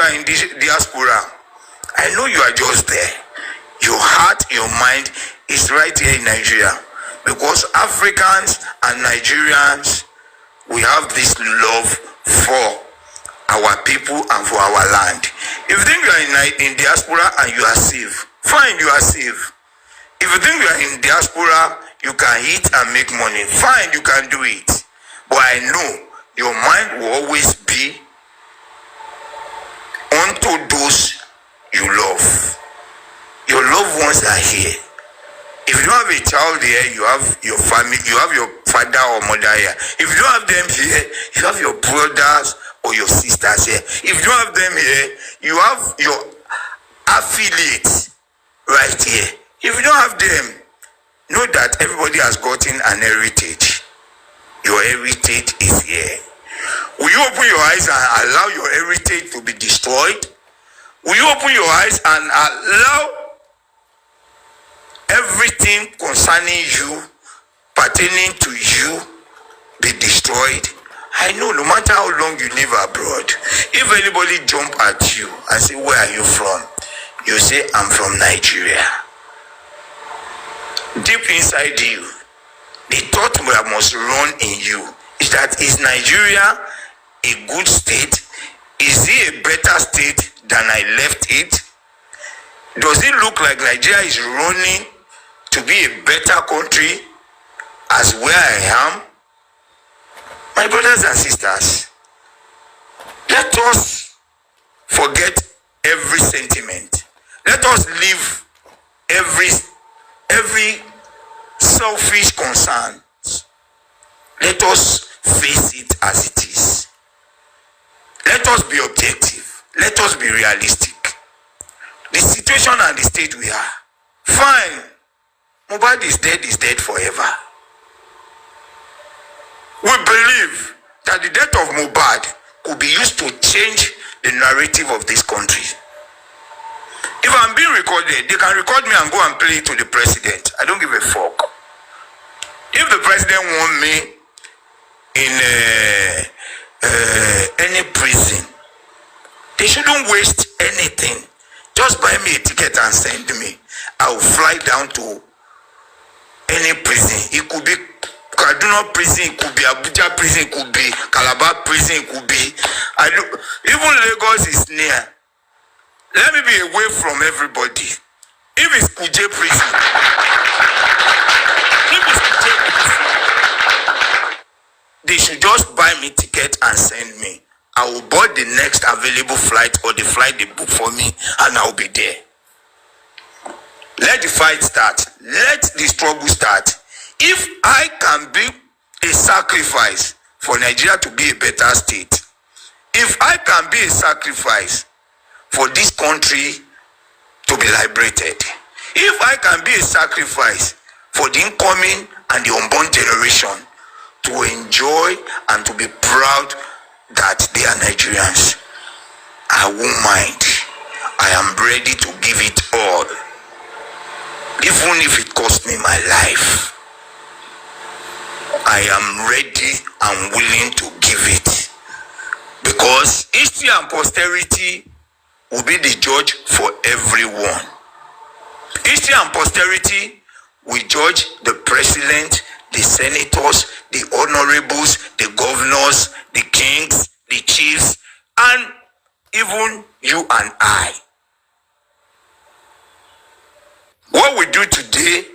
are in this diaspora, I know you are just there. Your heart, your mind is right here in Nigeria. Because Africans and Nigerians, we have this love for our people and for our land. If you think you are in diaspora and you are safe, fine, you are safe. If you think you are in diaspora, you can eat and make money, fine, you can do it. But I know your mind will always be onto those you love. Your loved ones are here. If you don't have a child here, you have your family, you have your father or mother here. If you don't have them here, you have your brothers or your sisters here. If you don't have them here, you have your affiliates right here. If you don't have them, know that everybody has gotten an heritage. Your heritage is here. Will you open your eyes and allow your heritage to be destroyed? Will you open your eyes and allow everything concerning you, pertaining to you, be destroyed? I know no matter how long you live abroad, if anybody jump at you and say, where are you from? You say, I'm from Nigeria. Deep inside you, the thought that must run in you is that, is Nigeria a good state? Is it a better state than I left it? Does it look like Nigeria is running to be a better country as where I am? My brothers and sisters, let us forget every sentiment. Let us leave every selfish concerns. Let us face it as it is. Let us be objective. Let us be realistic. The situation and the state we are, fine. Mohbad is dead forever. We believe that the death of Mohbad could be used to change the narrative of this country. If I'm being recorded, they can record me and go and play it to the president. I don't give a fuck. If the president want me in any prison, they shouldn't waste anything. Just buy me a ticket and send me. I will fly down to any prison. It could be Kaduna prison, it could be Abuja prison, it could be Calabar prison, it could be even Lagos is near. Let me be away from everybody. If it's Kuje prison, they should just buy me ticket and send me. I will board the next available flight or the flight they book for me, and I'll be there. Let the fight start. Let the struggle start. If I can be a sacrifice for Nigeria to be a better state, if I can be a sacrifice for this country to be liberated, if I can be a sacrifice for the incoming and the unborn generation to enjoy and to be proud that they are Nigerians, I won't mind. I am ready to give it all, even if it costs me my life. I am ready and willing to give it, because history and posterity will be the judge for everyone. History and posterity will judge the president, the senators, the honorables, the governors, the kings, the chiefs, and even you and I. What we do today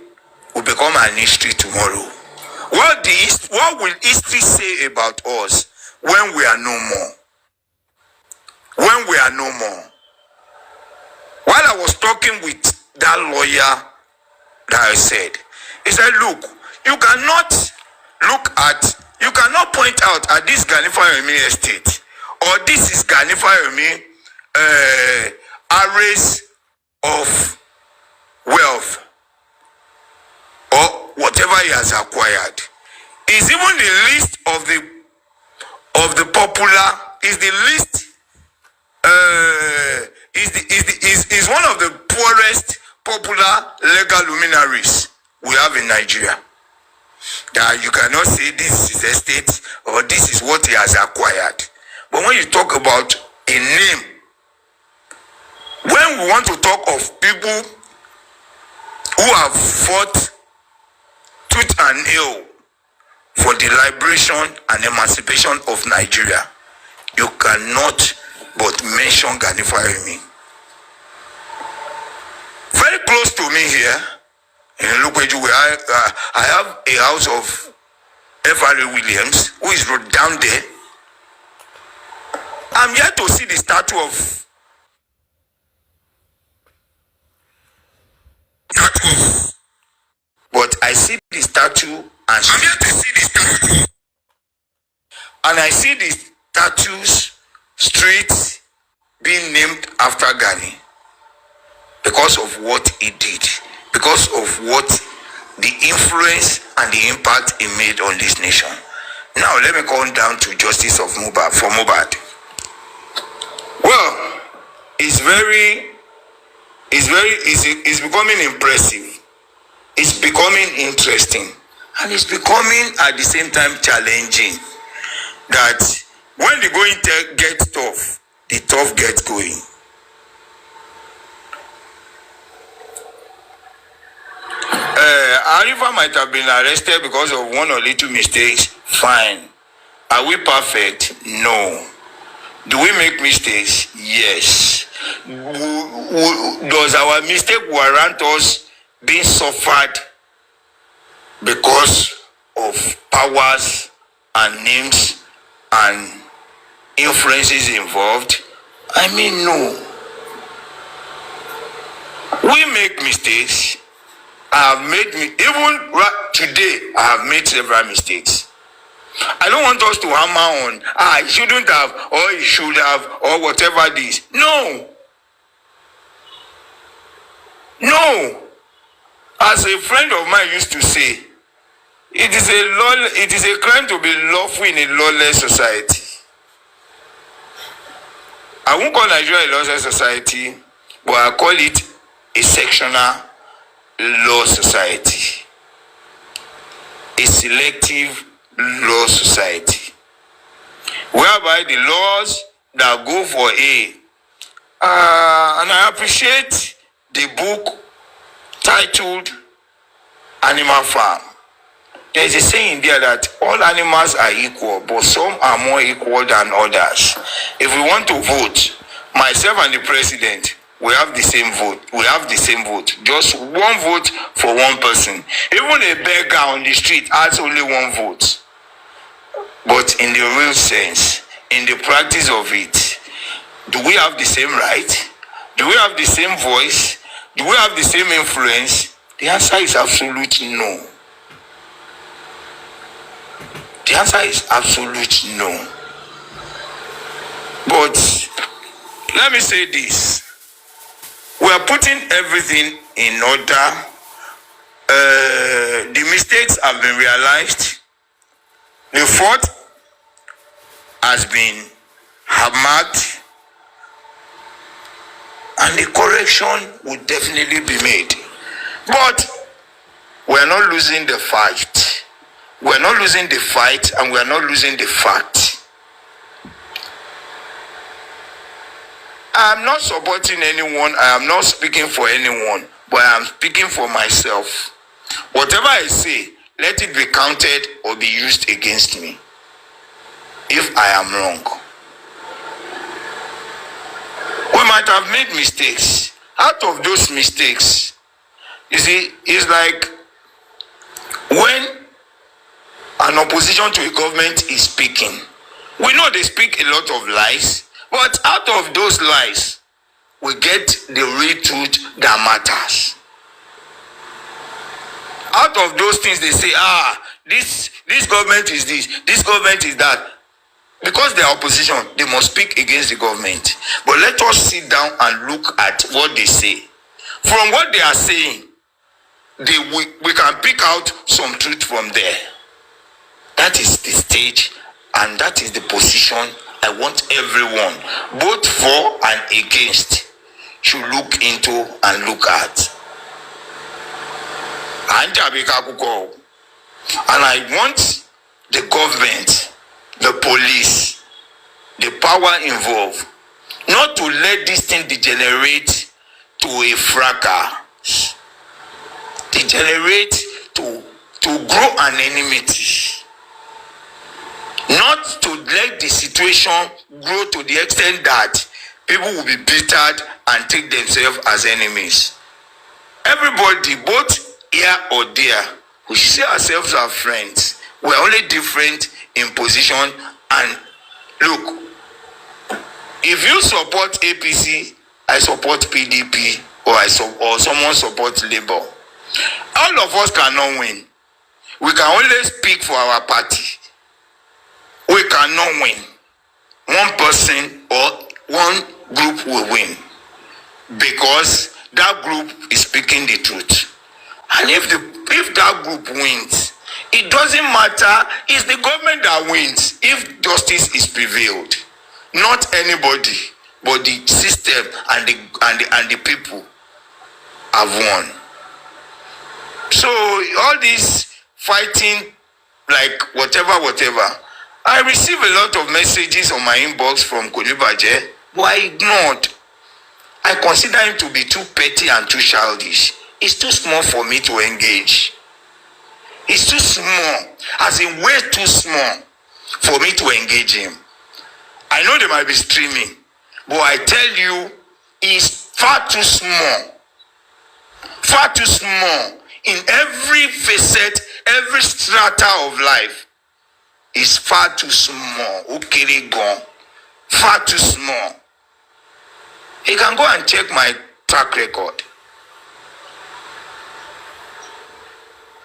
will become an history tomorrow. What will history say about us when we are no more? When we are no more. While I was talking with that lawyer that I said, he said, look, you cannot point out at this Ganifa estate, or this is Ganifa arrays of wealth, or whatever he has acquired. Is even the list of the popular, is the list is one of the poorest popular legal luminaries we have in Nigeria. That you cannot say this is estate or this is what he has acquired. But when you talk about a name when we want to talk of people who have fought tooth and nail for the liberation and emancipation of Nigeria, you cannot but mention Gani Fáyẹ̀mí. Very close to me here in Elegushi, where I have a house of F.R.A. Williams, who is down there. I'm yet to see the statue of but I see the statue and I'm yet to see the statue. And I see the statues, streets being named after Gani because of what he did, because of what the influence and the impact he made on this nation. Now let me come down to justice of Mohbad for Mohbad. Well, it's becoming impressive. It's becoming interesting, and it's becoming at the same time challenging. That when the going gets tough, the tough gets going. Arifa might have been arrested because of one or little mistakes. Fine. Are we perfect? No. Do we make mistakes? Yes. Does our mistake warrant us being suffered because of powers and names and influences involved? I mean, no. We make mistakes. I have made even today. I have made several mistakes. I don't want us to hammer on. He shouldn't have, or he should have, or whatever this. No. No. As a friend of mine used to say, it is a crime to be lawful in a lawless society. I won't call Nigeria a lawless society, but I call it a sectional law society, a selective law society, whereby the laws that go for and I appreciate the book titled Animal Farm. There is a saying there that all animals are equal, but some are more equal than others. If we want to vote, myself and the president, we have the same vote. We have the same vote. Just one vote for one person. Even a beggar on the street has only one vote. But in the real sense, in the practice of it, do we have the same right? Do we have the same voice? Do we have the same influence? The answer is absolute no. The answer is absolute no. But let me say this. We are putting everything in order. The mistakes have been realized. The fault has been hammered. And the correction will definitely be made. But we are not losing the fight. We are not losing the fight, and we are not losing the fact. I am not supporting anyone. I am not speaking for anyone, but I am speaking for myself. Whatever I say, let it be counted or be used against me if I am wrong. We might have made mistakes. Out of those mistakes, you see, it's like when an opposition to a government is speaking. We know they speak a lot of lies, but out of those lies, we get the real truth that matters. Out of those things they say, this government is this government is that. Because they are opposition, they must speak against the government. But let us sit down and look at what they say. From what they are saying, we can pick out some truth from there. That is the stage, and that is the position I want everyone, both for and against, should look into and look at. And I want the government, the police, the power involved, not to let this thing degenerate to a fracas, degenerate to grow an enmity, not to let the situation grow to the extent that people will be bittered and take themselves as enemies. Everybody, both here or there, we see ourselves as friends. We are only different in position. And look, if you support APC, I support PDP, or someone supports Labour. All of us cannot win. We can only speak for our party. We cannot win. One person or one group will win because that group is speaking the truth. And if that group wins, it doesn't matter. It's the government that wins if justice is prevailed. Not anybody, but the system and the people have won. So all this fighting, like whatever, I receive a lot of messages on my inbox from Konibaje, but I ignored. I consider him to be too petty and too childish. It's too small for me to engage. It's too small, as in way too small for me to engage him. I know they might be streaming, but I tell you, it's far too small. Far too small. In every facet, every strata of life, is far too small. Okay, gone. Far too small. You can go and check my track record.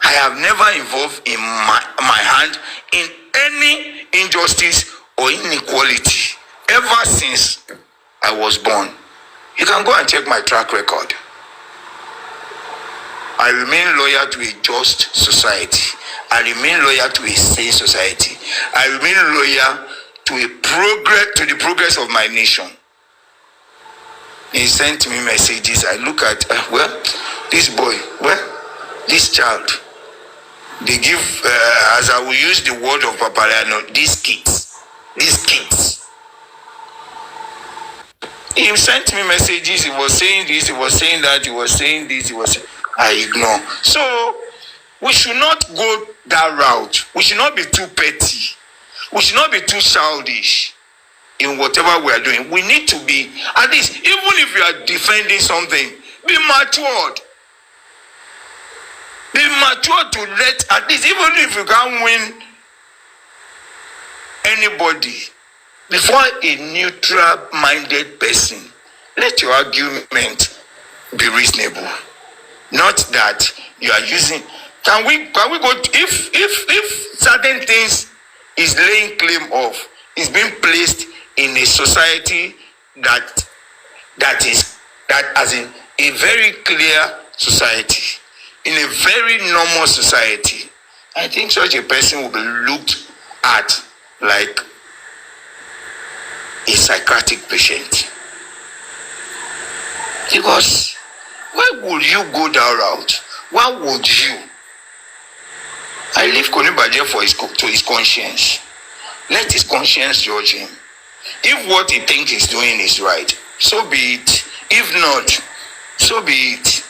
I have never involved in my hand in any injustice or inequality ever since I was born. You can go and check my track record. I remain loyal to a just society. I remain loyal to a sane society. I remain loyal to the progress of my nation. He sent me messages. I look at, this boy, this child. They give, as I will use the word of Papariano, these kids. He sent me messages. He was saying this, he was saying that, he was saying this, I ignore. So, we should not go that route. We should not be too petty. We should not be too childish in whatever we are doing. We need to be, at least, even if you are defending something, be matured. Be matured to let, at least, even if you can't win anybody, before a neutral-minded person, let your argument be reasonable. Not that you are using. Can we go if certain things is laying claim of, is being placed in a society that as in a very clear society, in a very normal society, I think such a person will be looked at like a psychiatric patient. Because why would you go that route? Why would you? I leave Konibaje to his conscience. Let his conscience judge him. If what he thinks he's doing is right, so be it. If not, so be it.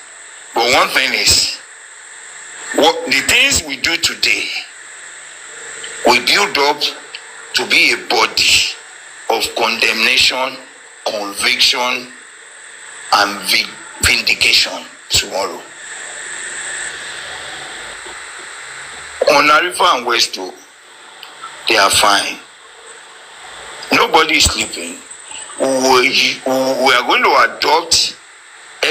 But one thing is, what the things we do today, we build up to be a body of condemnation, conviction, and vindication tomorrow. On Arifa and Westo, they are fine. Nobody is sleeping. We are going to adopt we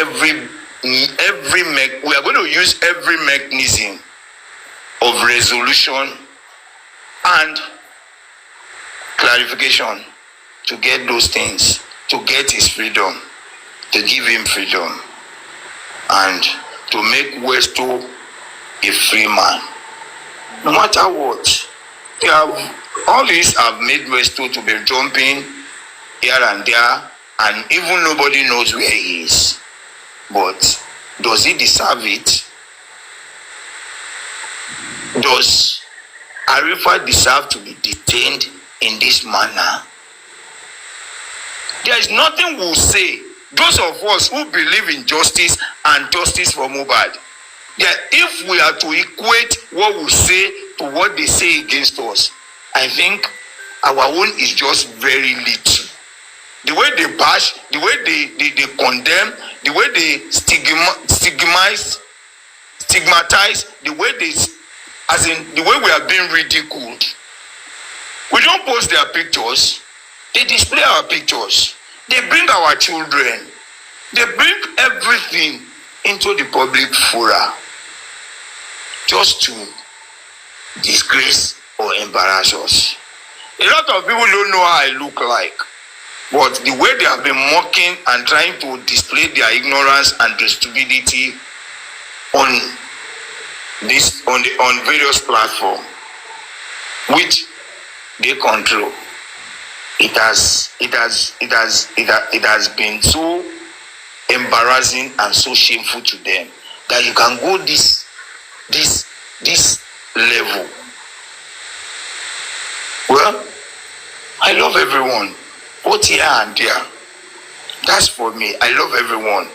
are going to use every mechanism of resolution and clarification to get those things, to get his freedom, to give him freedom, and to make Westo a free man. No matter what, all these have made Westo to be jumping here and there, and even nobody knows where he is. But does he deserve it? Does Arifa deserve to be detained in this manner? There is nothing we'll say those of us who believe in justice and justice for Mohbad, that if we are to equate what we say to what they say against us, I think our own is just very little. The way they bash, the way they condemn, the way they stigmatize, the way they, as in the way we are being ridiculed. We don't post their pictures. They display our pictures. They bring our children. They bring everything into the public fora just to disgrace or embarrass us. A lot of people don't know how I look like, but the way they have been mocking and trying to display their ignorance and stupidity on this on various platforms, which they control, it has been so embarrassing and so shameful to them that you can go this level. Well, I love everyone, both here and there. That's for me. I love everyone.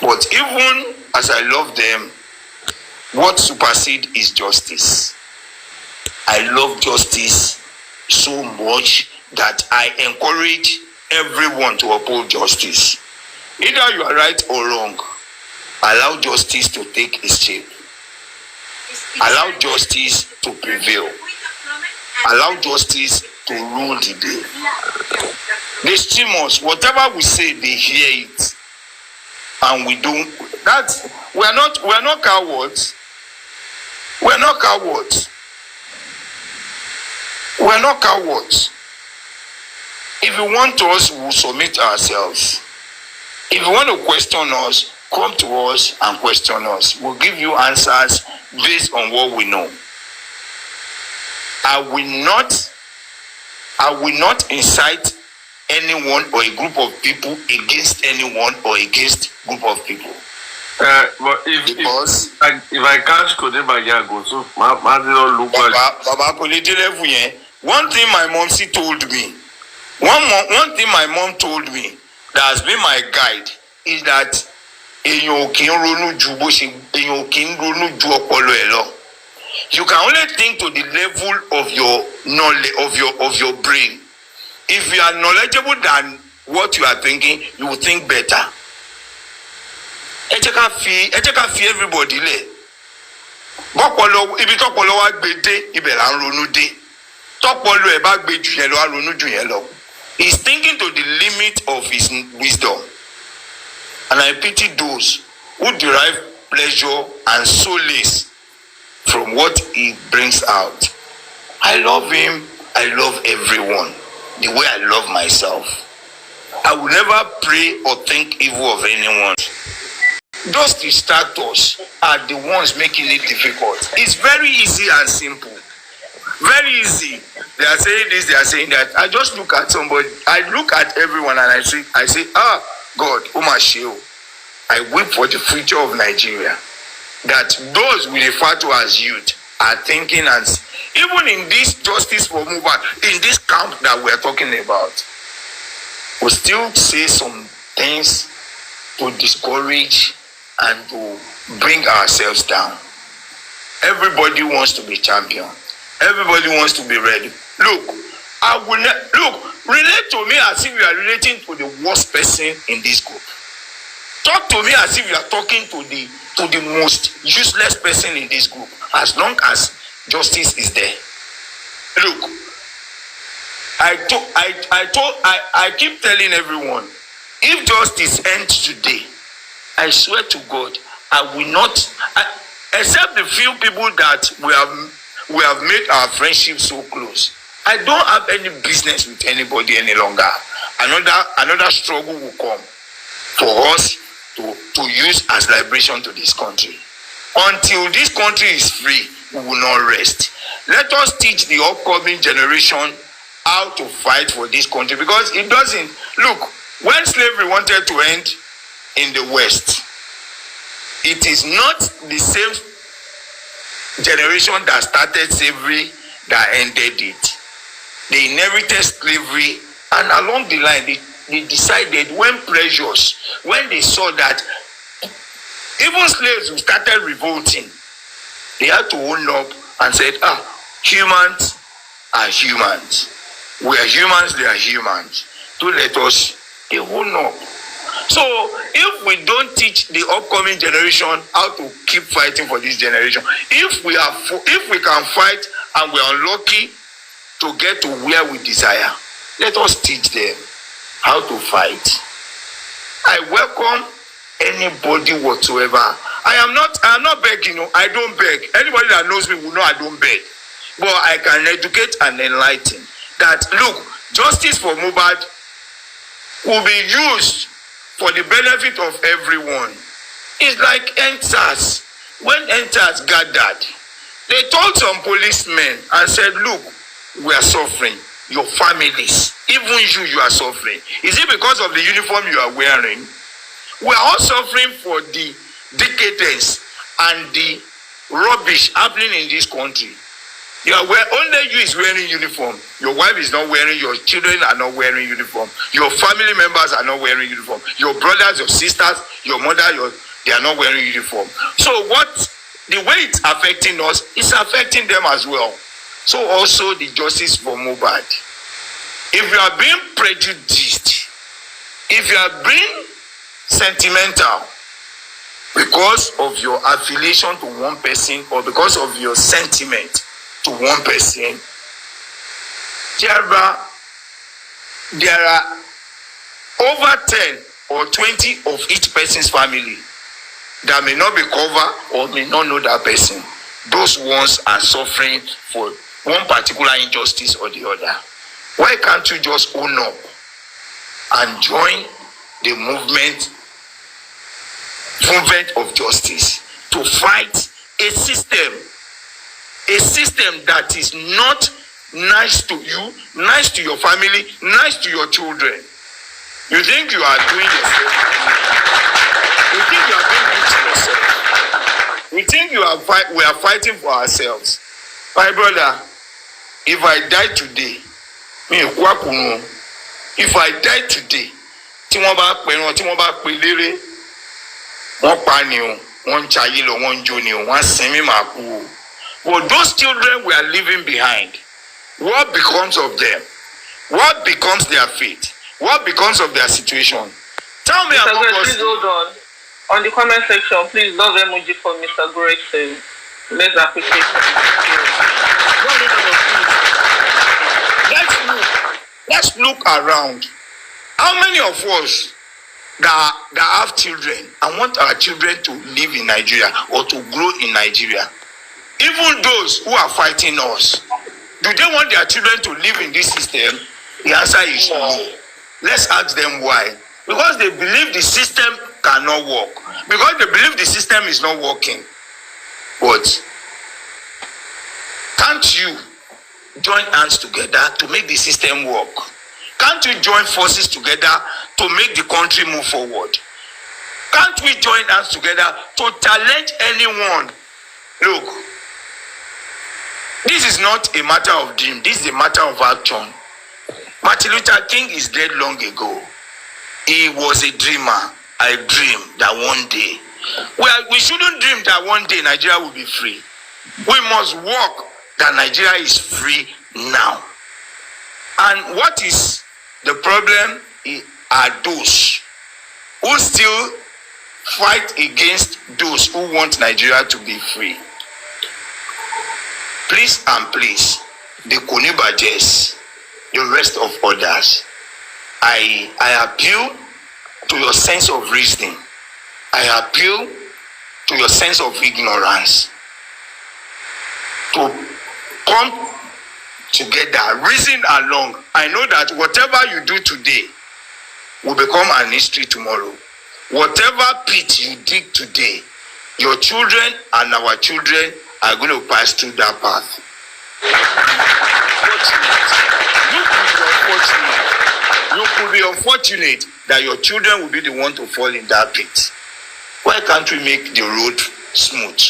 But even as I love them, what supersedes is justice. I love justice so much that I encourage everyone to uphold justice. Either you are right or wrong, allow justice to take its shape. Allow justice to prevail. Allow justice to rule the day. They stream us. Whatever we say, they hear it. And we don't. We are not cowards. We are not cowards. We are not cowards. If you want us, we will submit ourselves. If you want to question us, come to us and question us. We'll give you answers based on what we know. I will not incite anyone or a group of people against anyone or against group of people. But if I catch Kodeba so my look like one thing my mom told me. One thing my mom told me that has been my guide is that you can only think to the level of your knowledge of your brain. If you are knowledgeable than what you are thinking, you will think better. Everybody le. Ibi topolo wa gbede ibẹ̀ la ronú dé. Topolo e ba gbe ju yẹn lọ, a ronú ju yẹn lọ. He's thinking to the limit of his wisdom. And I pity those who derive pleasure and solace from what he brings out. I love him. I love everyone the way I love myself. I will never pray or think evil of anyone. Those distractors are the ones making it difficult. It's very easy and simple. Very easy. They are saying this, they are saying that. I just look at somebody, I look at everyone and I say, God, Umashio, I wait for the future of Nigeria. That those we refer to as youth are thinking as, even in this justice for movement, in this camp that we are talking about, we still say some things to discourage and to bring ourselves down. Everybody wants to be champion. Everybody wants to be ready. Look, relate to me as if you are relating to the worst person in this group. Talk to me as if you are talking to the most useless person in this group. As long as justice is there. Look, I keep telling everyone, if justice ends today, I swear to God, I will not, except the few people that we have made our friendship so close. I don't have any business with anybody any longer. Another struggle will come for us to use as liberation to this country. Until this country is free, we will not rest. Let us teach the upcoming generation how to fight for this country, because it doesn't. Look, when slavery wanted to end in the West, it is not the same generation that started slavery that ended it. They inherited slavery, and along the line, they decided, when pressures, when they saw that even slaves who started revolting, they had to own up and said, humans are humans. We are humans, they are humans. So let us own up. So if we don't teach the upcoming generation how to keep fighting for this generation, if we can fight and we are unlucky to get to where we desire, let us teach them how to fight. I welcome anybody whatsoever. I am not begging. I don't beg. Anybody that knows me will know I don't beg. But I can educate and enlighten that, look, justice for Mohbad will be used for the benefit of everyone. It's like NSAS. When NSAS gathered, they told some policemen and said, look, we are suffering. Your families, even you are suffering. Is it because of the uniform you are wearing? We are all suffering for the decadence and the rubbish happening in this country. Only you is wearing uniform. Your wife is not wearing. Your children are not wearing uniform. Your family members are not wearing uniform. Your brothers, your sisters, your mother, they are not wearing uniform. So the way it's affecting us is affecting them as well. So also the justice for Mohbad. If you are being prejudiced, if you are being sentimental because of your affiliation to one person or because of your sentiment to one person, there are over 10 or 20 of each person's family that may not be covered or may not know that person. Those ones are suffering for one particular injustice or the other. Why can't you just own up and join the movement of justice to fight a system that is not nice to you, nice to your family, nice to your children? You think you are doing yourself? You think you are doing good to yourself? You think we are fighting for ourselves? My brother, if I die today, if I die today, but those children we are leaving behind, what becomes of them? What becomes their fate? What becomes of their situation? Tell me about us. Please hold on the comment section, please love emoji for Mr. Grayson. Let's appreciate him. Let's look around. How many of us that have children and want our children to live in Nigeria or to grow in Nigeria? Even those who are fighting us, do they want their children to live in this system? The answer is no. Let's ask them why. Because they believe the system cannot work. Because they believe the system is not working. But can't you join hands together to make the system work? Can't we join forces together to make the country move forward? Can't we join hands together to challenge anyone? Look, this is not a matter of dream. This is a matter of action. Martin Luther King is dead long ago. He was a dreamer. I dreamed that one day. Well, we shouldn't dream that one day Nigeria will be free. We must work that Nigeria is free now. And what is the problem are those who still fight against those who want Nigeria to be free. Please and please, the Konibajes, the rest of others, I appeal to your sense of reasoning. I appeal to your sense of ignorance to come together, reason along. I know that whatever you do today will become an history tomorrow. Whatever pit you dig today, your children and our children are going to pass through that path. You could be unfortunate that your children will be the one to fall in that pit. Why can't we make the road smooth?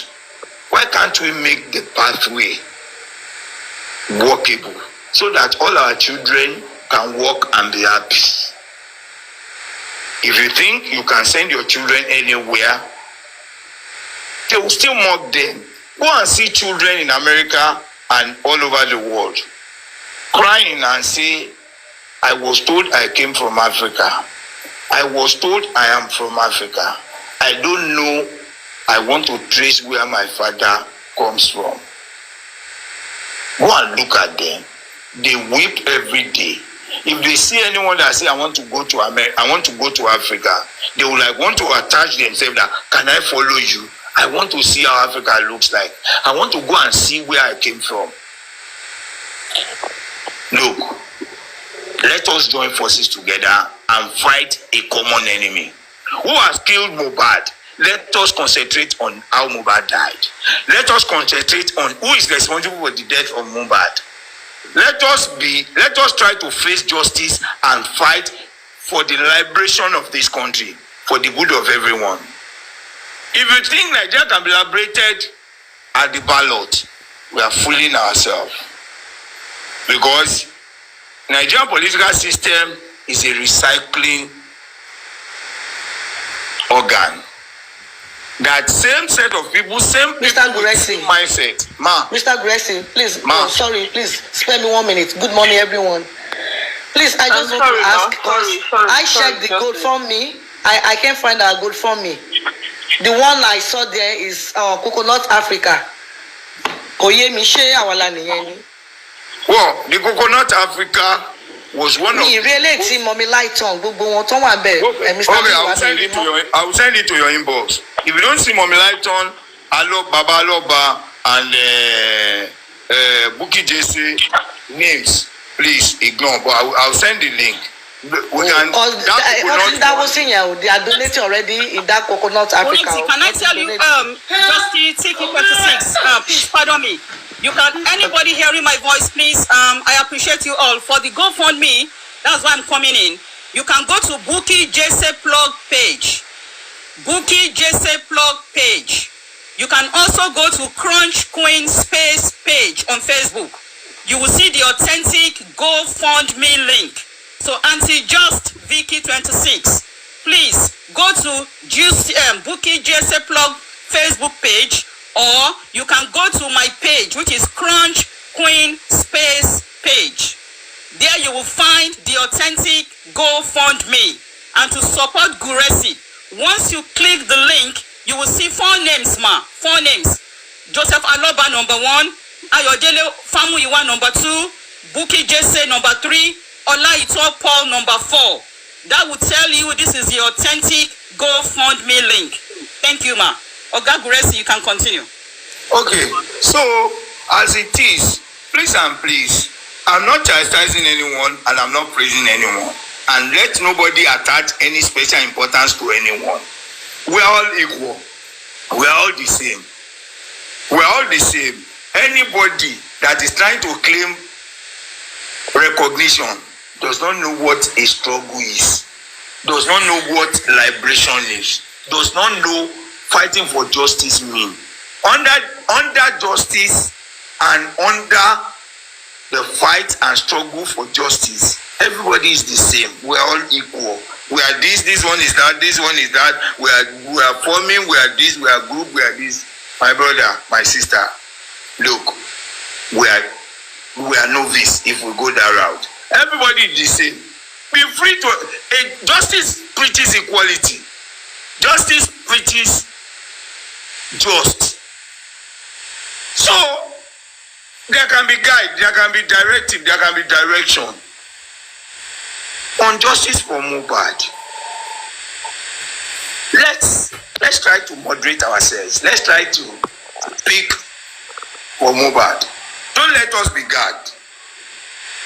Why can't we make the pathway walkable so that all our children can walk and be happy? If you think you can send your children anywhere, they will still mock them. Go and see children in America and all over the world crying and say, I was told I came from Africa. I was told I am from Africa. I don't know. I want to trace where my father comes from. Go and look at them. They weep every day. If they see anyone that say, I want to go to America, I want to go to Africa, they will like want to attach themselves that, can I follow you? I want to see how Africa looks like. I want to go and see where I came from. Look, let us join forces together and fight a common enemy. Who has killed Mohbad? Let us concentrate on how Mohbad died. Let us concentrate on who is responsible for the death of Mohbad. Let us try to face justice and fight for the liberation of this country, for the good of everyone. If you think Nigeria can be liberated at the ballot, we are fooling ourselves. Because Nigerian political system is a recycling organ. That same set of people, same Mr. Gbos, mindset. Ma. Mr. Gbos, please. Ma. Oh, sorry, please spare me 1 minute. Good morning, everyone. Please, I just want to ask because I checked the GoFundMe. I can't find our GoFundMe. The one I saw there is Coconut Africa. Well, the Coconut Africa was one of. Okay, I will send it to your inbox. If you don't see Mommy Lighton, Baba Aloba, and Buki JC names, please ignore. But I'll send the link. That was in here. They are donating already in that Coconut Africa. Can I tell you, just take 26. Please pardon me. You can, anybody hearing my voice, please, I appreciate you all. For the GoFundMe, that's why I'm coming in. You can go to Buki JC Plug page. Buki JC Plug page. You can also go to Crunch Queen Space page on Facebook. You will see the authentic GoFundMe link. So Auntie Just Vicky 26, please go to Buki JC Plug Facebook page, or you can go to my page, which is Crunch Queen Space page. There you will find the authentic GoFundMe. And to support Guresi, once you click the link, you will see 4 names, ma. 4 names. Joseph Aloba, number 1. Ayodele Famuyiwa, number 2. Buki Jesse, number 3. Olaito Paul, number 4. That will tell you this is the authentic GoFundMe link. Thank you, ma. Oga Guresi, you can continue. Okay, so as it is, please and please, I'm not chastising anyone and I'm not praising anyone. And let nobody attach any special importance to anyone. We are all equal. We are all the same. We are all the same. Anybody that is trying to claim recognition does not know what a struggle is, does not know what liberation is, does not know fighting for justice means. Under justice and under the fight and struggle for justice, everybody is the same. We are all equal. We are this one is that, this one is that. We are forming, we are this, we are group, we are this. My brother, my sister, look, we are novice if we go that route. Everybody is the same. Be free to justice preaches equality. Justice preaches just. So there can be guide, there can be directive, there can be direction. On justice for Mohbad, let's try to moderate ourselves. Let's try to speak for Mohbad. Don't let us be gagged.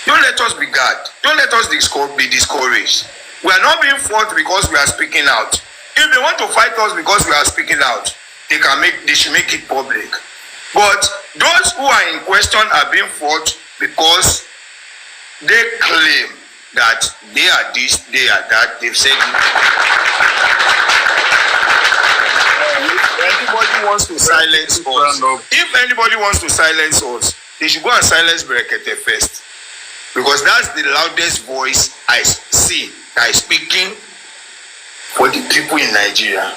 Don't let us be gagged. Don't let us be discouraged. We are not being fought because we are speaking out. If they want to fight us because we are speaking out, they should make it public. But those who are in question are being fought because they claim that they are this, they are that, they've said it. If anybody wants to silence us, if anybody wants to silence us, they should go and silence Berekete first. Because that's the loudest voice I see that is speaking for the people in Nigeria.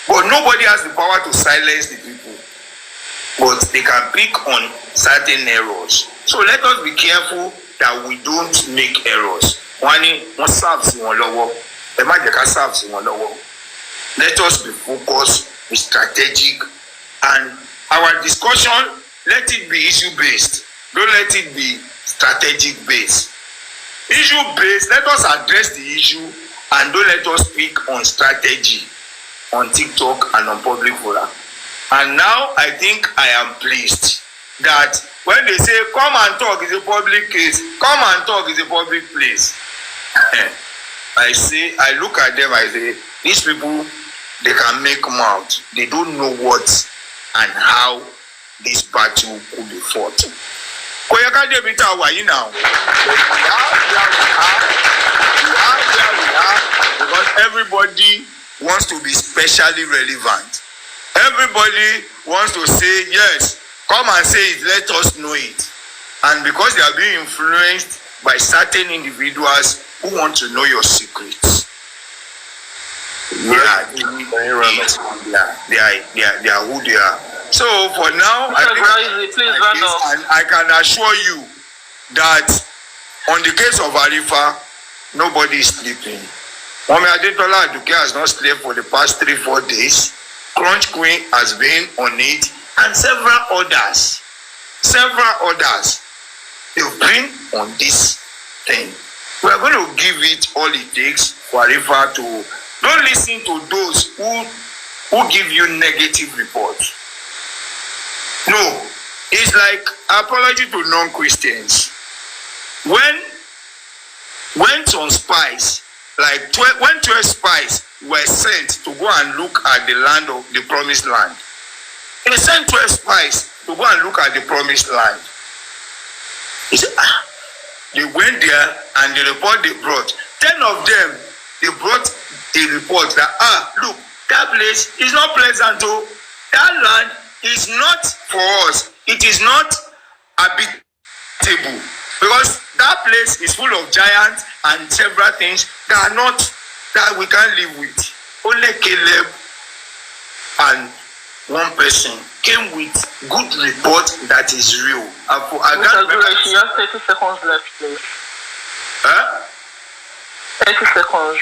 But nobody has the power to silence the people. But they can pick on certain errors. So let us be careful that we don't make errors. One serves one lower. Let us be focused, be strategic, and our discussion, let it be issue-based. Don't let it be strategic-based. Issue-based, let us address the issue and don't let us speak on strategy on TikTok and on public forum. And now I think I am pleased that when they say come and talk is a public case, come and talk is a public place. I look at them, I say, these people, they can make mouth. They don't know what and how this battle could be fought. Koyaka David, how are you now? We are, because everybody wants to be specially relevant. Everybody wants to say, yes, come and say it, let us know it. And because they are being influenced by certain individuals who want to know your secrets. They are who they are. So for now, I can assure you that on the case of Arifa, nobody is sleeping. Wunmi Adetola Aduke has not slept for the past 3-4 days. Crunch Queen has been on it, and several others. They've been on this thing. We are going to give it all it takes for Arifa to. Don't listen to those who give you negative reports. No, it's like apology to non-Christians. When some spies, like 12 spies were sent to go and look at the land of the promised land. They sent 12 spies to go and look at the promised land. He said, they went there and the report they brought, 10 of them, they brought a report that, look, that place is not pleasant. That land is not for us. It is not habitable. Because that place is full of giants and several things that are not, that we can't live with. Only Caleb and one person came with good report that is real. I can't remember. You have 30 seconds left, please. 30 seconds.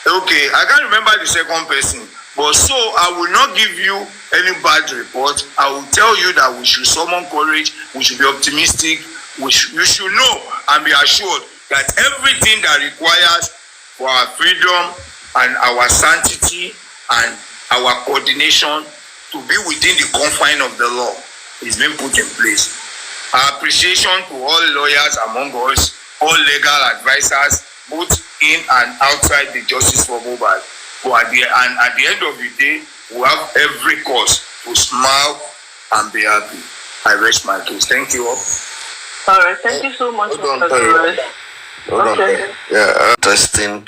Okay, I can't remember the second person. But so I will not give you any bad report. I will tell you that we should summon courage, we should be optimistic, you should know and be assured that everything that requires for our freedom and our sanctity and our coordination to be within the confine of the law is being put in place. Our appreciation to all lawyers among us, all legal advisors, both in and outside the justice for mobile. But at the end of the day, we have every cause to smile and be happy. I rest my case. Thank you all. All right, thank you so much. Testing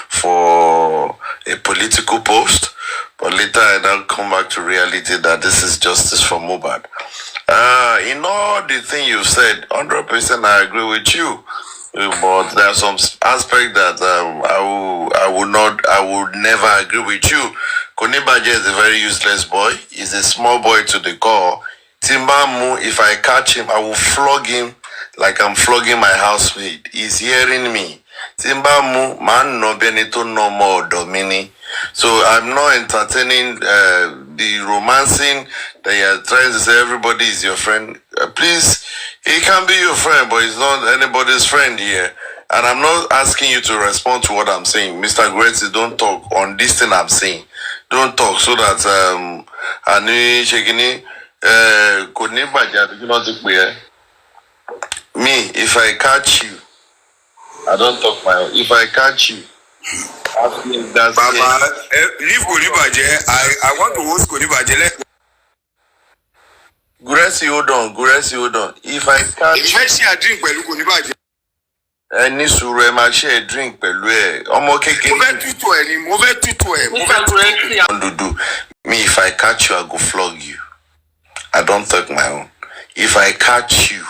for a political post, but later I now come back to reality that this is justice for Mohbad. In all the thing you said, 100% I agree with you. But there are some aspects that I would never agree with you. Konibaje is a very useless boy. He's a small boy to the core. Timbamu, if I catch him, I will flog him like I'm flogging my housemate. He's hearing me. Timbamu, man no benito no more domini. So I'm not entertaining the romancing that you're trying to say everybody is your friend. Please, he can be your friend, but he's not anybody's friend here. And I'm not asking you to respond to what I'm saying. Mr. Gretzky, don't talk on this thing I'm saying. Don't talk so that me, if I catch you, I don't talk my own. If I catch you, that's Baba, leave Konibaje. I want to host Konibaje. Guresi, hold on. If I catch you, if I see a drink pẹ̀lú Konibaje. Any sure ma share drink pẹ̀lú ẹ. Ọmọ kékeré. Mo fẹ́ tútù ẹ. Me, if I catch you, I go flog you. I don't talk my own. If I catch you,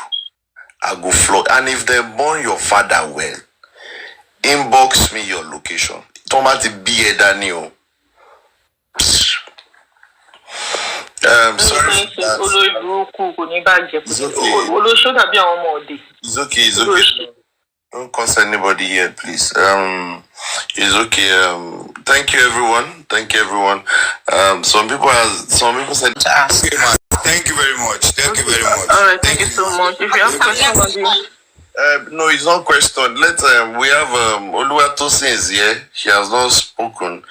I go flog. And if they born your father well, inbox me your location. Tomati be Daniel. Sorry for that. It's okay. It's okay. Don't curse anybody here, please. It's okay. Thank you, everyone. Some people said to ask. Okay, man. Thank you very much. All right, thank you so much. If you have questions, no, it's not question. We have Oluwatosin is here. She has not spoken.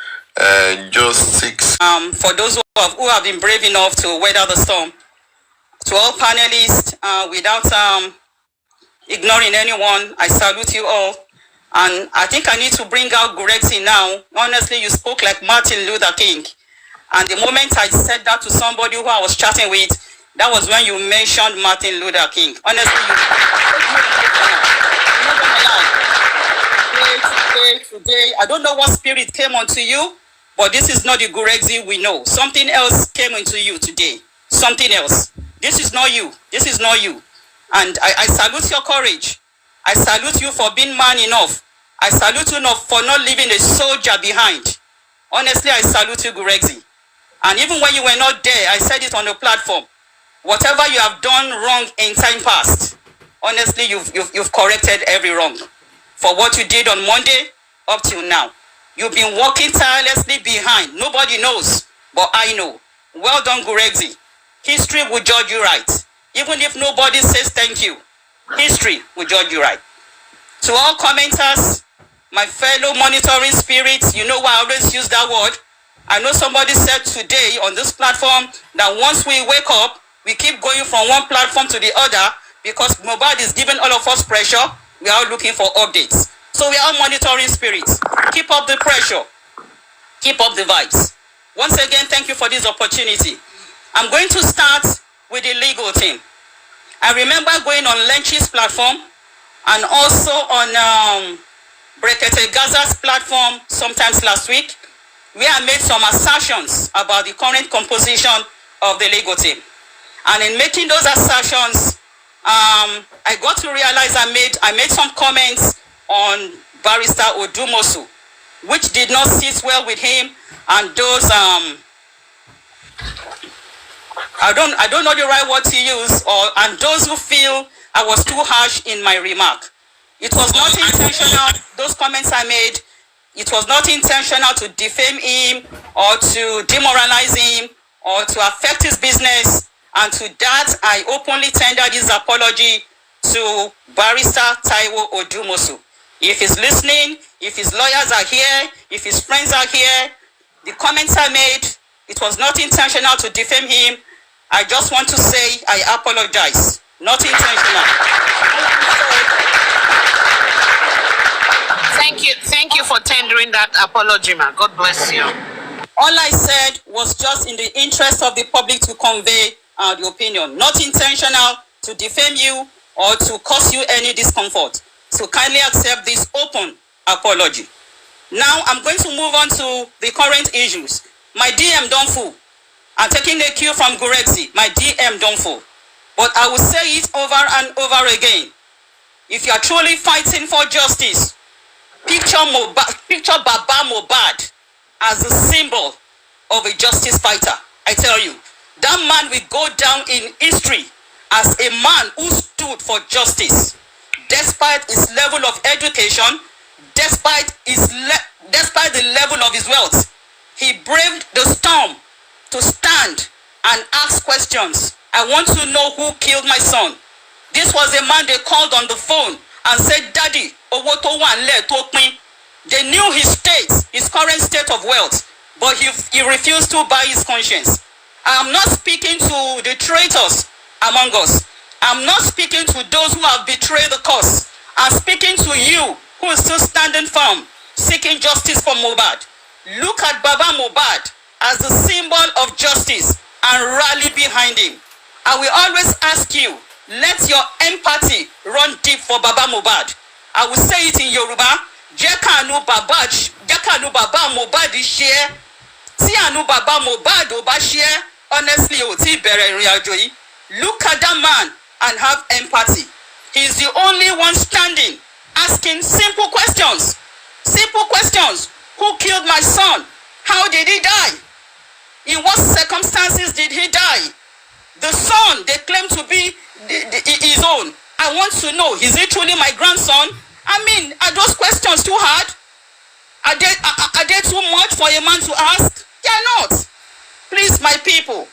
Just 6. For those who have been brave enough to weather the storm, to all panelists, without ignoring anyone, I salute you all. And I think I need to bring out Gurexi now. Honestly, you spoke like Martin Luther King. And the moment I said that to somebody who I was chatting with, that was when you mentioned Martin Luther King. Honestly, today, I don't know what spirit came onto you, but this is not the Gurexi we know. Something else came into you today. Something else. This is not you. And I salute your courage. I salute you for being man enough. I salute you for not leaving a soldier behind. Honestly, I salute you, Gurexi. And even when you were not there, I said it on the platform. Whatever you have done wrong in time past, honestly, you've corrected every wrong. For what you did on Monday up till now. You've been working tirelessly behind. Nobody knows, but I know. Well done, Gurexi. History will judge you right. Even if nobody says thank you, history will judge you right. To all commenters, my fellow monitoring spirits, you know why I always use that word. I know somebody said today on this platform that once we wake up, we keep going from one platform to the other because Mohbad is giving all of us pressure. We are looking for updates. So we are monitoring spirits. Keep up the pressure. Keep up the vibes. Once again, thank you for this opportunity. I'm going to start with the legal team. I remember going on Lenchi's platform and also on Brekete Gaza's platform sometimes last week, where I made some assertions about the current composition of the legal team. And in making those assertions, I got to realize I made some comments on Barrister Odumosu, which did not sit well with him and those I don't know the right word to use, and those who feel I was too harsh in my remark. It was not intentional, those comments I made, it was not intentional to defame him or to demoralize him or to affect his business, and to that I openly tendered his apology to Barrister Taiwo Odumosu. If he's listening, if his lawyers are here, if his friends are here, the comments I made, it was not intentional to defame him. I just want to say I apologize. Not intentional. Thank you for tendering that apology, man. God bless you. All I said was just in the interest of the public to convey the opinion. Not intentional to defame you or to cause you any discomfort. So kindly accept this open apology. Now I'm going to move on to the current issues. My DM don't fool. I'm taking a cue from Gurexi. My DM don't fall. But I will say it over and over again. If you are truly fighting for justice, picture Baba Mohbad as a symbol of a justice fighter. I tell you, that man will go down in history as a man who stood for justice. Despite his level of education, despite the level of his wealth, he braved the storm to stand and ask questions. I want to know who killed my son. This was a man they called on the phone and said, Daddy, they knew his state, his current state of wealth, but he refused to buy his conscience. I am not speaking to the traitors among us. I'm not speaking to those who have betrayed the cause. I'm speaking to you who is still standing firm, seeking justice for Mohbad. Look at Baba Mohbad as a symbol of justice and rally behind him. I will always ask you, let your empathy run deep for Baba Mohbad. I will say it in Yoruba. Jekanu Baba Mohbad share. Ti anu Baba Mohbad oba share. Honestly, look at that man and have empathy. He's the only one standing, asking simple questions. Simple questions. Who killed my son? How did he die? In what circumstances did he die? The son they claim to be his own. I want to know, is he truly my grandson? I mean, are those questions too hard? Are they too much for a man to ask? They are not. Please, my people.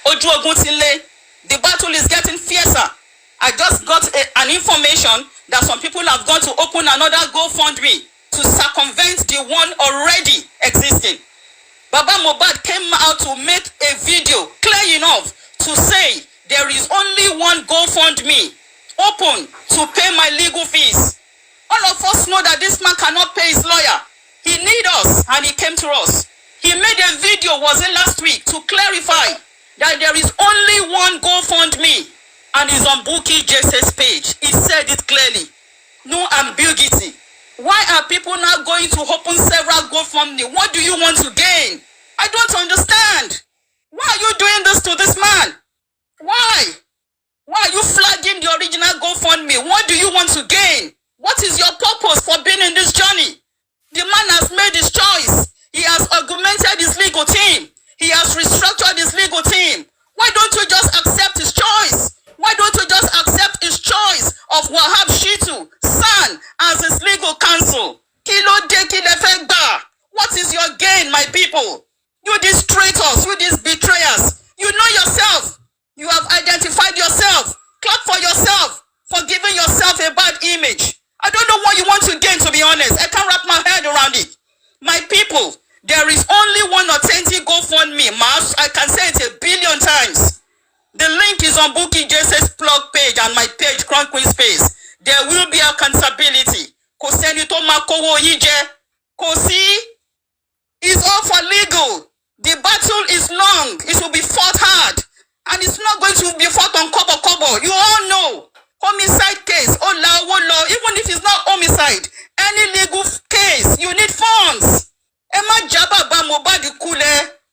Oju Oguntile, the battle is getting fiercer. I just got an information that some people have gone to open another GoFundMe to circumvent the one already existing. Baba Mohbad came out to make a video clear enough to say there is only one GoFundMe open to pay my legal fees. All of us know that this man cannot pay his lawyer. He needs us and he came to us. He made a video, was it last week, to clarify that there is only one GoFundMe and it's on Bukky Jese's page. He said it clearly. No ambiguity. Why are people now going to open several GoFundMe? What do you want to gain? I don't understand. Why are you doing this to this man? Why? Why are you flagging the original GoFundMe? What do you want to gain? What is your purpose for being in this journey? The man has made his choice. He has augmented his legal team. He has restructured his legal team. Why don't you just accept his choice? Why don't you just accept his choice of Wahab Shitu, son, as his legal counsel? Kilo de kilefegba. What is your gain, my people? You these traitors, you these betrayers. You know yourself. You have identified yourself. Clap for yourself for giving yourself a bad image. I don't know what you want to gain, to be honest. I can't wrap my head around it. My people, there is only one authentic GoFundMe. Mass, I can say it 1 billion times. The link is on Bukky Jese's blog page and my page, Crown Queen Space. There will be accountability. It's all for legal. The battle is long. It will be fought hard. And it's not going to be fought on kobo. You all know. Homicide case, even if it's not homicide, any legal case, you need funds.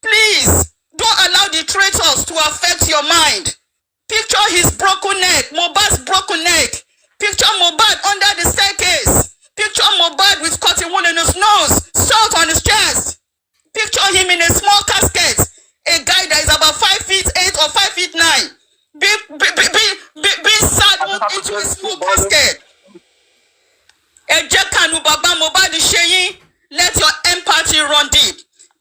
Please, don't allow the traitors to affect your mind. Picture his broken neck, Mohbad's broken neck. Picture Mohbad under the staircase. Picture Mohbad with cutting wound in his nose, salt on his chest. Picture him in a small casket. A guy that is about 5'8" or 5'9", being saddled into a small casket. Let your empathy run deep.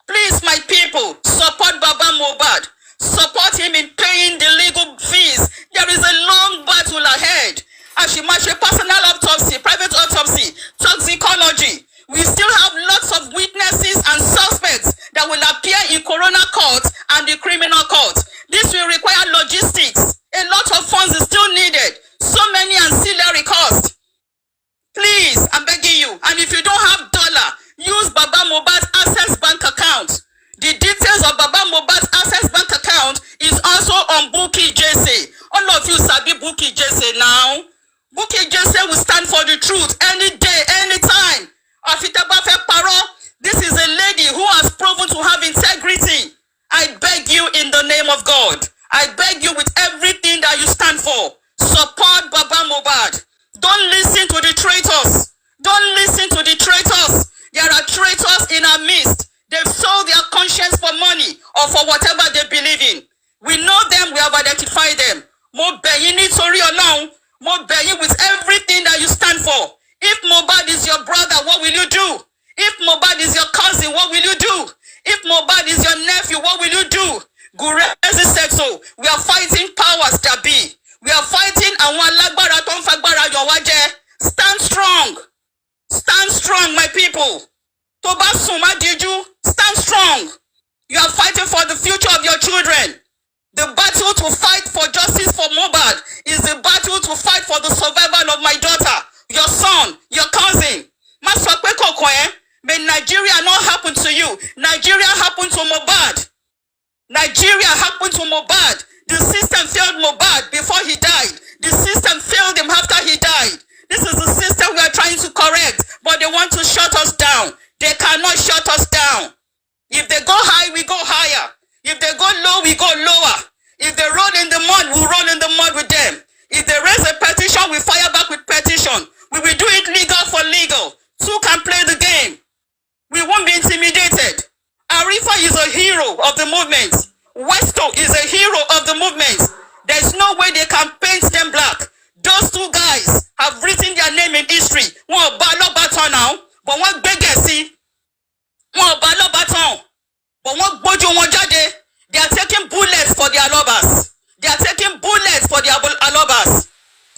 Please, my people, support Baba Mohbad. Support him in paying the legal fees. There is a long battle ahead. Ashimashi, personal autopsy, private autopsy, toxicology. We still have lots of witnesses and suspects that will appear in coroner court and the criminal court. This will require logistics. A lot of funds is still needed. So many ancillary costs. Please, I'm begging you. And if you don't have dollar, use Baba Mohbad's Access Bank account. The details of Baba Mohbad's Access Bank account is also on Bukky Jese. All of you sabi Bukky Jese now. Bukky Jese will stand for the truth any day, anytime. This is a lady who has proven to have integrity. I beg you in the name of God. I beg you with everything that you stand for. Support Baba Mohbad. Don't listen to the traitors. Don't listen to the traitors. There are traitors in our midst. They've sold their conscience for money or for whatever they believe in. We know them. We have identified them. Mo beyin nítorí Ọlọ́run. Mo beyin with everything that you stand for. If Mohbad is your brother, what will you do? If Mohbad is your cousin, what will you do? If Mohbad is your nephew, what will you do? Gurezi said so. We are fighting powers that be. We are fighting and one lagbara ton fagbara yowaje. Stand strong. Stand strong, my people. Toba Suma Diju, stand strong. You are fighting for the future of your children. The battle to fight for justice for Mohbad is the battle to fight for the survival of my daughter, your son, your cousin. May Nigeria not happen to you. Nigeria happened to Mohbad. Nigeria happened to Mohbad. The system failed Mohbad before he died. The system failed him after he died. This is the system we are trying to correct, but they want to shut us down. They cannot shut us down. If they go high, we go higher. If they go low, we go lower. If they roll in the mud, we roll in the mud with them. If they raise a petition, we fire back with petition. We will do it legal for legal. Two can play the game. We hero of the movement. Westo is a hero of the movement. There's no way they can paint them black. Those two guys have written their name in history. One ballot baton now, but one begesi. One ballot baton, but one bojo one jade. They are taking bullets for their lovers. They are taking bullets for their lovers.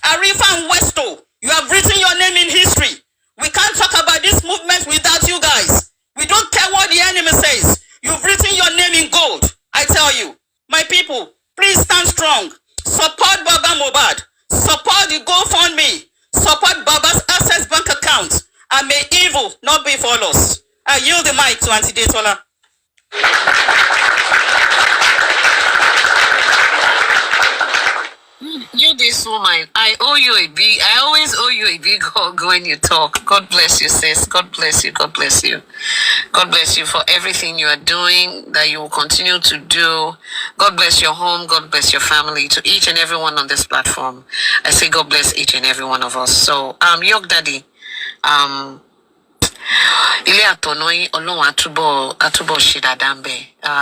Arifa and Westo, you have written your name in history. We can't talk about this movement without you guys. We don't care what the enemy says. You've written your name in gold. I tell you, my people, please stand strong. Support Baba Mohbad. Support the GoFundMe. Support Baba's Access Bank account. And may evil not befall us. I yield the mic to Auntie Detola. You, this woman, I always owe you a big hug when you talk. God bless you, sis. God bless you. God bless you. God bless you for everything you are doing, that you will continue to do. God bless your home. God bless your family. To each and everyone on this platform, I say God bless each and every one of us. So, York Daddy,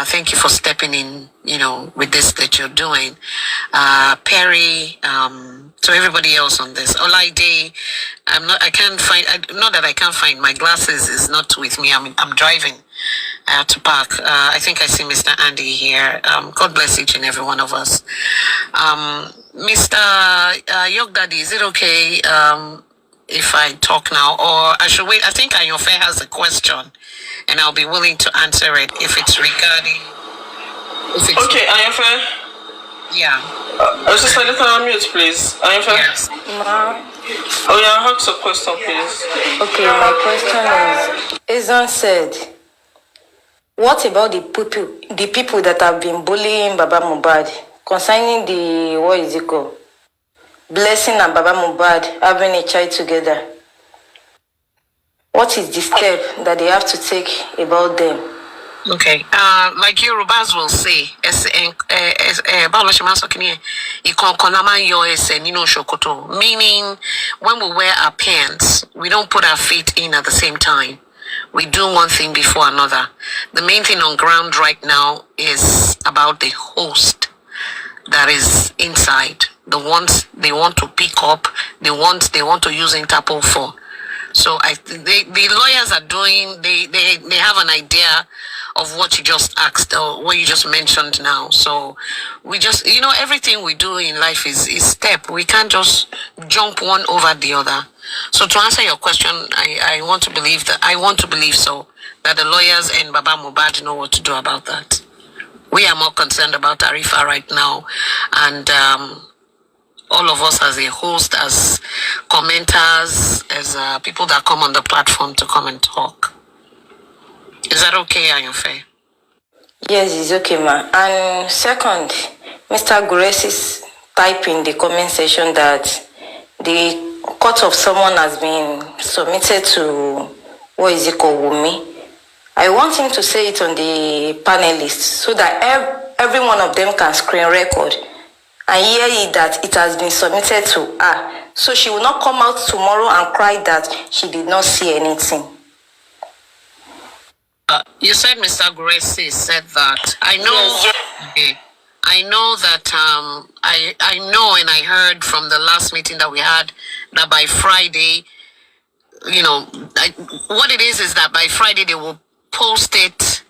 thank you for stepping in, with this that you're doing. Perry, to everybody else on this. Olaide, not that I can't find my glasses is not with me. I'm driving to park. I think I see Mr. Andy here. God bless each and every one of us. Mr. York Daddy, is it okay if I talk now, or I should wait? I think Ayofe has a question, and I'll be willing to answer it if it's regarding. Okay, Ayofe. Yeah. I just let her unmute, please. Ayofe. Yes. Oh yeah, ask a question, please. Okay, my question is, Ezan said, what about the people that have been bullying Baba Mohbad concerning the, what is it called? Blessing and Baba Mohbad having a child together? What is the step that they have to take about them? Okay, like Yorubas will say, meaning when we wear our pants, we don't put our feet in at the same time. We do one thing before another. The main thing on ground right now is about the host that is inside. The ones they want to pick up, they want to use Interpol for. So the lawyers are doing, they have an idea of what you just asked or what you just mentioned now. So we just, everything we do in life is step. We can't just jump one over the other. So to answer your question, I want to believe so, that the lawyers and Baba Mohbad know what to do about that. We are more concerned about Arifa right now, and all of us as a host, as commenters, as people that come on the platform to come and talk. Is that okay, Ayofe? Yes, it's okay, ma. And second, Mr. Gbos is typing in the comment section that the court of someone has been submitted to, what is it called, Wunmi. I want him to say it on the panelists so that every one of them can screen record and hear it that it has been submitted to her. So she will not come out tomorrow and cry that she did not see anything. You said Mr. Gbos said that. I know. Yes. Okay. I know that. I know, and I heard from the last meeting that we had that by Friday, what it is that by Friday they will post it,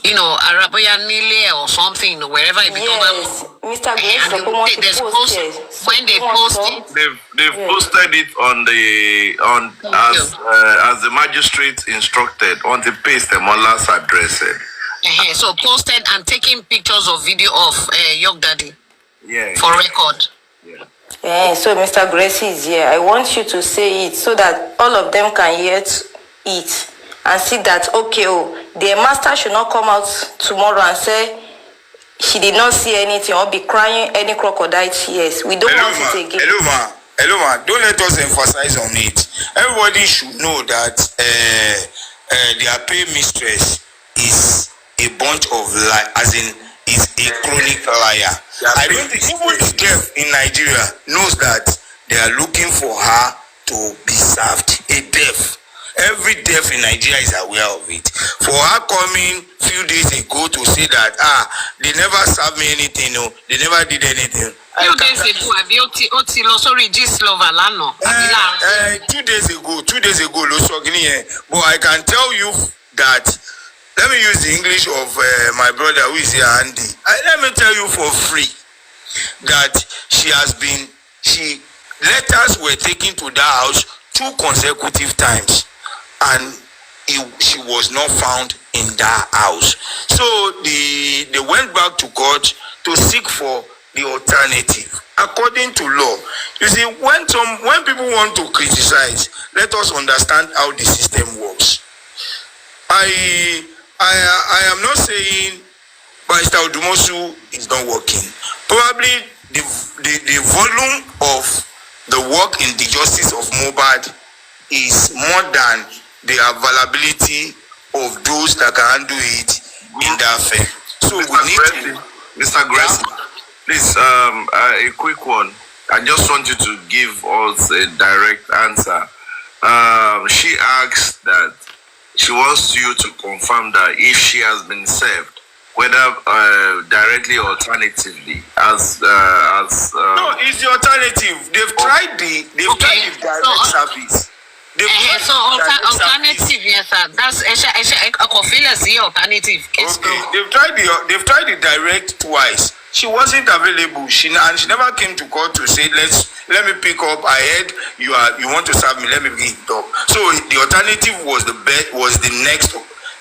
Araboya Nile or something, wherever it becomes. Yes, Mr. Gbos, when they post it, they've posted it on as the magistrate instructed on the page the Mullah's address. So posted and taking pictures or video of York Daddy. Yeah. For record. Yeah. Yeah. So Mr. Gbos is here. I want you to say it so that all of them can hear it. And see that, okay, their master should not come out tomorrow and say she did not see anything or be crying any crocodile tears. We don't want it again. Hello, ma. Don't let us emphasize on it. Everybody should know that their pay mistress is a bunch of lies, as in is a chronic liar. I don't think even the deaf in Nigeria knows that they are looking for her to be served. A deaf. Every deaf in Nigeria is aware of it. For her coming few days ago to say that they never served me anything, no, they never did anything. 2 days ago, sorry, Gist lover, Lano. 2 days ago, but I can tell you that. Let me use the English of my brother who is here, Andy. Let me tell you for free that letters were taken to that house 2 consecutive times, and she was not found in that house. So they went back to court to seek for the alternative. According to law, you see, when people want to criticize, let us understand how the system works. I am not saying Mr. Odumosu is not working. Probably the volume of the work in the justice of Mohbad is more than the availability of those that can handle it in that affair. So Mr. Grace, please, a quick one. I just want you to give us a direct answer. She asked that she wants you to confirm that if she has been served, whether directly or alternatively, no, it's the alternative. They've tried the direct service. Alternative, yes, sir. That's the alternative. Okay. They've tried the direct twice. She wasn't available. She never came to court to say let me pick up. I heard you want to serve me. Let me pick it up. So the alternative was the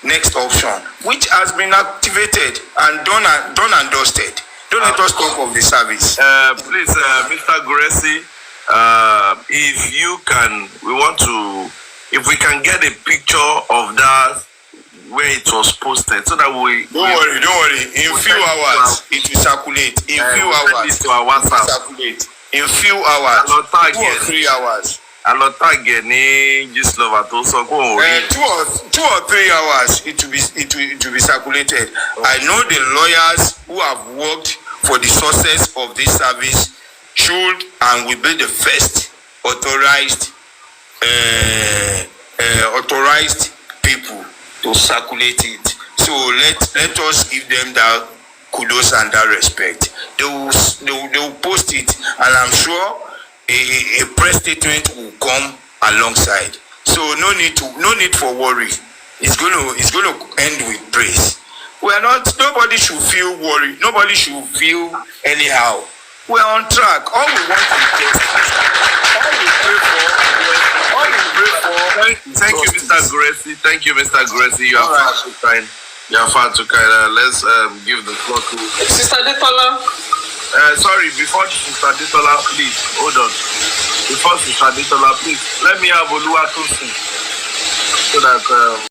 next option, which has been activated and done and dusted. Don't let us talk of the service. Please, Mr. Guresi, if we can get a picture of that where it was posted, so that don't worry. In few hours it will circulate. In few hours to our WhatsApp. Circulate. In few hours. 2 or 3 hours. Two or 3 hours it will be circulated. I know the lawyers who have worked for the sources of this service should and will be the first authorized people to circulate it. So let us give them that kudos and that respect. They will post it, and I'm sure a press statement will come alongside. So no need for worry. It's going to end with praise. Nobody should feel worried. Nobody should feel anyhow. We're on track. All we want is justice. All we pray for. Thank you, Mr. Guresi. Thank you, Mr. Guresi. You are far too kind. Let's give the floor to Sister Detola. Sorry, before Sister Detola, please hold on. Before Sister Detola, please let me have Oluwatosin so that.